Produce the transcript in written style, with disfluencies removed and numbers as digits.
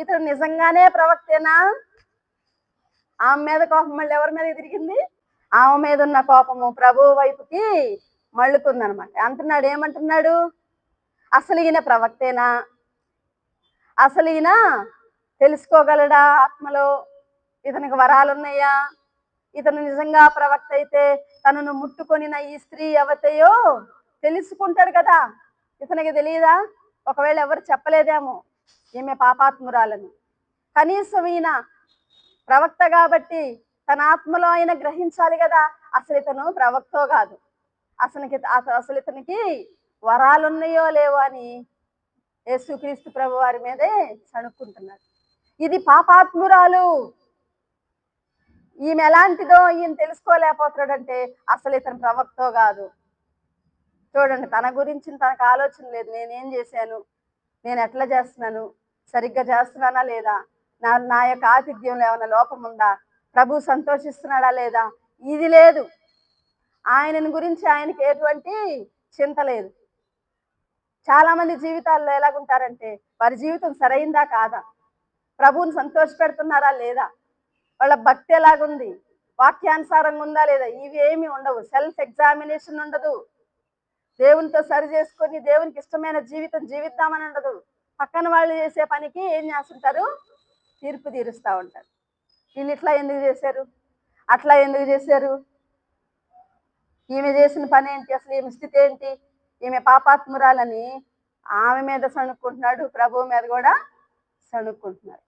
ఇతడు నిజంగానే ప్రవక్తేనా? ఆమె మీద కోపం మళ్ళీ ఎవరి మీద తిరిగింది? ఆమె మీద ఉన్న కోపము ప్రభువు వైపుకి మళ్ళుతుందనమాట. అంటున్నాడు, ఏమంటున్నాడు? అసలు ఈయన ప్రవక్తేనా? అసలు ఈయన తెలుసుకోగలడా ఆత్మలో? ఇతనికి వరాలున్నాయా? ఇతను నిజంగా ప్రవక్త అయితే తనను ముట్టుకొనిన ఈ స్త్రీ ఎవతయో తెలుసుకుంటాడు కదా. ఇతనికి తెలియదా? ఒకవేళ ఎవరు చెప్పలేదేమో ఈమె పాపాత్మురాలని. కనీసం ఈయన ప్రవక్త కాబట్టి తన ఆత్మలో ఆయన గ్రహించాలి కదా, అసలు ఇతను ప్రవక్తో కాదు, అసలు ఇతనికి వరాలున్నాయో లేవో అని యేసుక్రీస్తు ప్రభు వారి మీదే సణుక్కుంటున్నాడు. ఇది పాపాత్మురాలు, ఈమె ఎలాంటిదో ఈయన తెలుసుకోలేకపోతున్నాడంటే అసలు ఇతను ప్రవక్తో కాదు. చూడండి, తన గురించి తనకు ఆలోచన లేదు. నేనేం చేశాను, నేను ఎట్లా చేస్తున్నాను, సరిగ్గా చేస్తున్నానా లేదా, నా యొక్క ఆతిథ్యంలో ఏమైనా లోపం ఉందా, ప్రభు సంతోషిస్తున్నాడా లేదా, ఇది లేదు. ఆయనని గురించి ఆయనకి ఎటువంటి చింత లేదు. చాలా మంది జీవితాల్లో ఎలాగుంటారంటే వారి జీవితం సరైందా కాదా, ప్రభువుని సంతోష పెడుతున్నారా లేదా, వాళ్ళ భక్తి ఎలాగుంది, వాక్యానుసారంగా ఉందా లేదా, ఇవి ఏమి ఉండవు. సెల్ఫ్ ఎగ్జామినేషన్ ఉండదు. దేవునితో సరి చేసుకొని దేవునికి ఇష్టమైన జీవితం జీవిద్దామని ఉండదు. పక్కన వాళ్ళు చేసే పనికి ఏం చేస్తుంటారు? తీర్పు తీరుస్తూ ఉంటారు. వీళ్ళు ఇట్లా ఎందుకు చేశారు, అట్లా ఎందుకు చేశారు, ఈమె చేసిన పని ఏంటి, అసలు ఈమె స్థితి ఏంటి, ఈమె పాపాత్మురాలని ఆమె మీద సణుక్కుంటున్నాడు, ప్రభువు మీద కూడా సణుక్కుంటున్నాడు.